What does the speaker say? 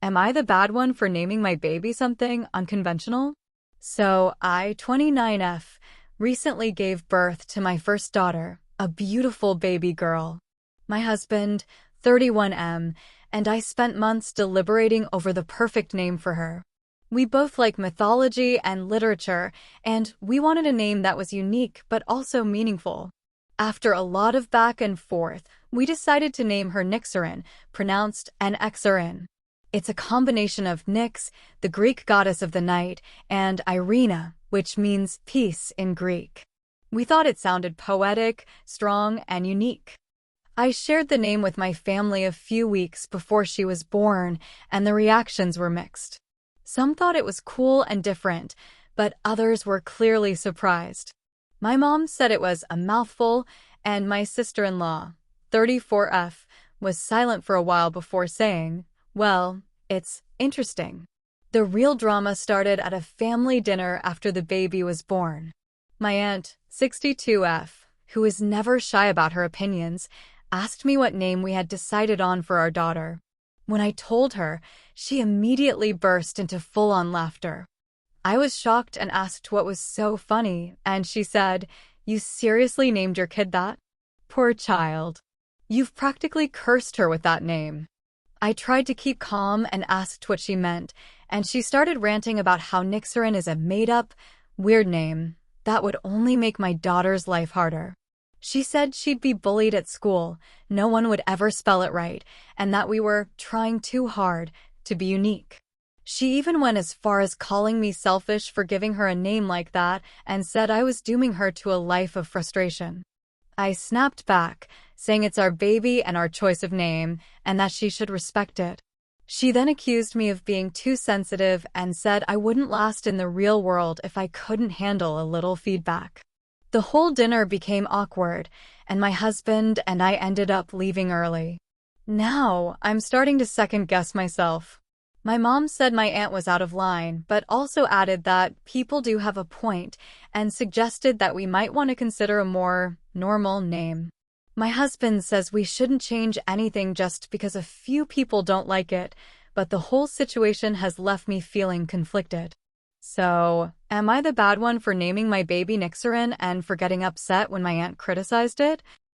Am I the bad one for naming my baby something unconventional? So, I, 29F, recently gave birth to my first daughter, a beautiful baby girl. My husband, 31M, and I spent months deliberating over the perfect name for her. We both like mythology and literature, and we wanted a name that was unique but also meaningful. After a lot of back and forth, we decided to name her Nyxerin, pronounced Nxerin. It's a combination of Nyx, the Greek goddess of the night, and Irina, which means peace in Greek. We thought it sounded poetic, strong, and unique. I shared the name with my family a few weeks before she was born, and the reactions were mixed. Some thought it was cool and different, but others were clearly surprised. My mom said it was a mouthful, and my sister-in-law, 34F, was silent for a while before saying, "Well, it's interesting." The real drama started at a family dinner after the baby was born. My aunt, 62F, who is never shy about her opinions, asked me what name we had decided on for our daughter. When I told her, she immediately burst into full-on laughter. I was shocked and asked what was so funny, and she said, "You seriously named your kid that? Poor child. You've practically cursed her with that name." I tried to keep calm and asked what she meant, and she started ranting about how Nyxerin is a made-up, weird name that would only make my daughter's life harder. She said she'd be bullied at school, no one would ever spell it right, and that we were trying too hard to be unique. She even went as far as calling me selfish for giving her a name like that and said I was dooming her to a life of frustration. I snapped back, saying it's our baby and our choice of name, and that she should respect it. She then accused me of being too sensitive and said I wouldn't last in the real world if I couldn't handle a little feedback. The whole dinner became awkward, and my husband and I ended up leaving early. Now, I'm starting to second-guess myself. My mom said my aunt was out of line, but also added that people do have a point and suggested that we might want to consider a more normal name. My husband says we shouldn't change anything just because a few people don't like it, but the whole situation has left me feeling conflicted. So, am I the bad one for naming my baby Nyxerin and for getting upset when my aunt criticized it?